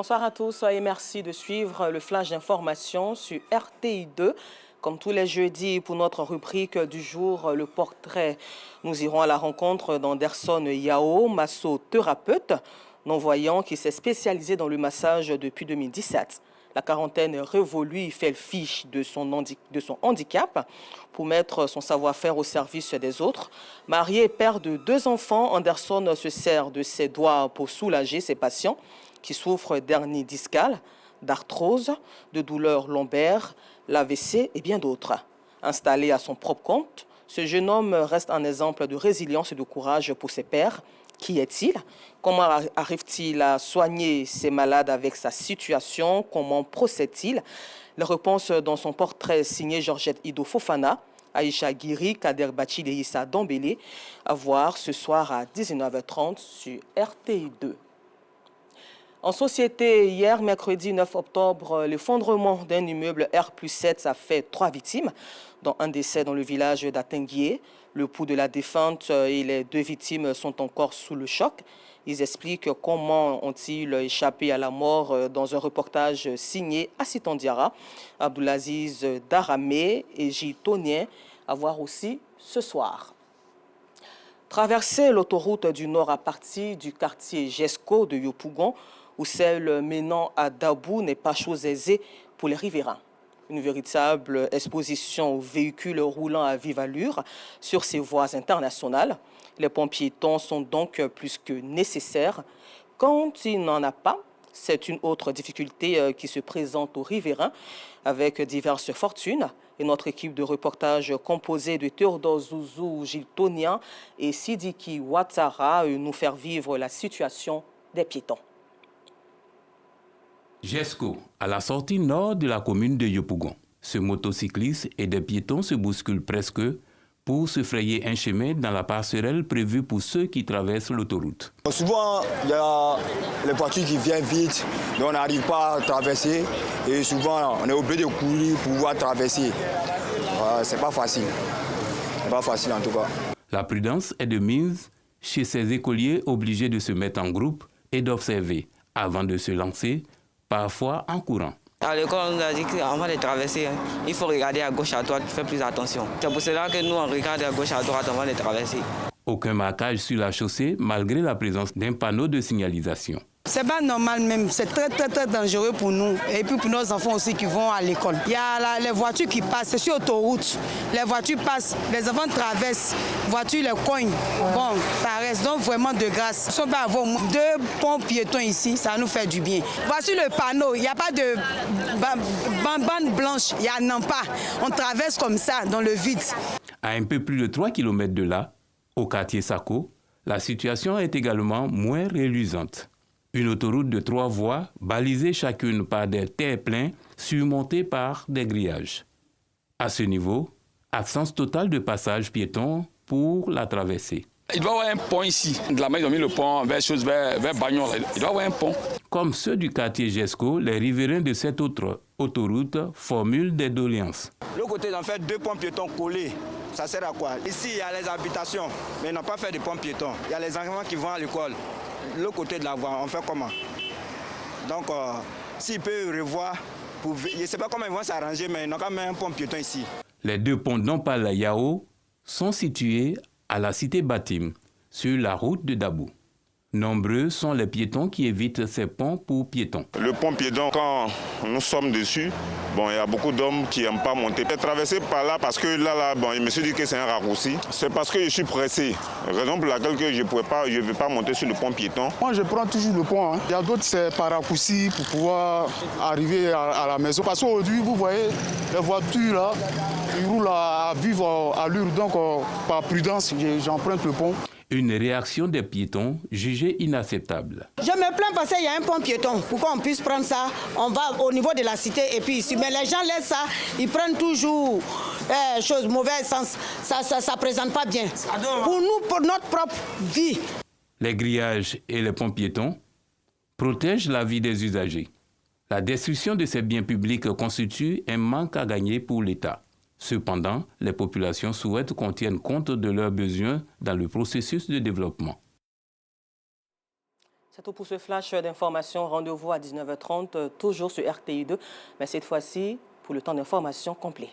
Bonsoir à tous et merci de suivre le flash d'information sur RTI 2. Comme tous les jeudis, pour notre rubrique du jour, le portrait, nous irons à la rencontre d'Anderson Yao, massothérapeute, non-voyant qui s'est spécialisé dans le massage depuis 2017. La quarantaine révolue, il fait le fiche de son handicap pour mettre son savoir-faire au service des autres. Marié et père de 2 enfants, Anderson se sert de ses doigts pour soulager ses patients qui souffrent d'hernie discale, d'arthrose, de douleurs lombaires, l'AVC et bien d'autres. Installé à son propre compte, ce jeune homme reste un exemple de résilience et de courage pour ses pairs. Qui est-il? Comment arrive-t-il à soigner ses malades avec sa situation? Comment procède-t-il? Les réponses dans son portrait signé Georgette Ido Fofana, Aïcha Guiri, Kader Bachil et Issa Dombélé, à voir ce soir à 19h30 sur RTI 2. En société, hier, mercredi 9 octobre, l'effondrement d'un immeuble R+7 a fait 3 victimes, dont un décès dans le village d'Atenguié. Le pouls de la défunte et les 2 victimes sont encore sous le choc. Ils expliquent comment ont-ils échappé à la mort dans un reportage signé Assitan Diarra, Abdoulaziz Daramé et Gilles Tonien, à voir aussi ce soir. Traverser l'autoroute du Nord à partir du quartier Jesco de Yopougon, où celle menant à Dabou n'est pas chose aisée pour les riverains. Une véritable exposition aux véhicules roulant à vive allure sur ces voies internationales. Les pompiers sont donc plus que nécessaires. Quand il n'en a pas, c'est une autre difficulté qui se présente aux riverains avec diverses fortunes. Et notre équipe de reportage composée de Théodore Zouzou, Gilles Tonien et Sidiki Ouattara nous faire vivre la situation des piétons. Jesco, à la sortie nord de la commune de Yopougon. Ce motocycliste et des piétons se bousculent presque pour se frayer un chemin dans la passerelle prévue pour ceux qui traversent l'autoroute. Souvent, il y a les voitures qui viennent vite, donc on n'arrive pas à traverser. Et souvent, on est obligé de courir pour pouvoir traverser. C'est pas facile. C'est pas facile en tout cas. La prudence est de mise chez ces écoliers obligés de se mettre en groupe et d'observer avant de se lancer, parfois en courant. À l'école, on nous a dit qu'avant de traverser, il faut regarder à gauche, à droite, faire plus attention. C'est pour cela que nous, on regarde à gauche, à droite avant de traverser. Aucun marquage sur la chaussée malgré la présence d'un panneau de signalisation. C'est pas normal même, c'est très dangereux pour nous et puis pour nos enfants aussi qui vont à l'école. Il y a les voitures qui passent, c'est sur l'autoroute. Les voitures passent, les enfants traversent, les voitures les cognent. Bon, ça reste donc vraiment de grâce. Si on peut avoir 2 ponts piétons ici, ça nous fait du bien. Voici le panneau, il n'y a pas de bande blanche, il n'y en a pas. On traverse comme ça dans le vide. À un peu plus de 3 km de là, au quartier Sako, la situation est également moins reluisante. Une autoroute de 3 voies, balisée chacune par des terre-pleins surmontés par des grillages. À ce niveau, absence totale de passage piéton pour la traversée. Il doit y avoir un pont ici. De la main, ils ont mis le pont vers Bagnon. Il doit y avoir un pont. Comme ceux du quartier Jesco, les riverains de cette autre autoroute formulent des doléances. L'autre côté, ils ont fait 2 ponts piétons collés. Ça sert à quoi? Ici, il y a les habitations, mais ils n'ont pas fait de ponts piétons. Il y a les enfants qui vont à l'école. L'autre côté de la voie, on fait comment? Donc, s'ils peuvent revoir, je ne sais pas comment ils vont s'arranger, mais ils n'ont quand même un pont piéton ici. Les 2 ponts dont parle Yao sont situés à la cité Batim, sur la route de Dabou. Nombreux sont les piétons qui évitent ces ponts pour piétons. Le pont piéton, quand nous sommes dessus, il y a beaucoup d'hommes qui n'aiment pas monter. J'ai traversé par là parce que là, je me suis dit que c'est un raccourci. C'est parce que je suis pressé. Raison pour laquelle je ne vais pas monter sur le pont piéton. Moi, je prends toujours le pont. Il y a d'autres, c'est par raccourci pour pouvoir arriver à la maison. Parce qu'aujourd'hui, vous voyez, les voitures, là, ils roulent à vive allure. Donc, par prudence, j'emprunte le pont. Une réaction des piétons jugée inacceptable. Je me plains parce qu'il y a un pont piéton. Pourquoi on puisse prendre ça? On va au niveau de la cité et puis ici. Mais les gens laissent ça, ils prennent toujours choses mauvaises. Ça ne présente pas bien. Pour nous, pour notre propre vie. Les grillages et les ponts piétons protègent la vie des usagers. La destruction de ces biens publics constitue un manque à gagner pour l'État. Cependant, les populations souhaitent qu'on tienne compte de leurs besoins dans le processus de développement. C'est tout pour ce flash d'information. Rendez-vous à 19h30, toujours sur RTI2, mais cette fois-ci pour le temps d'information complet.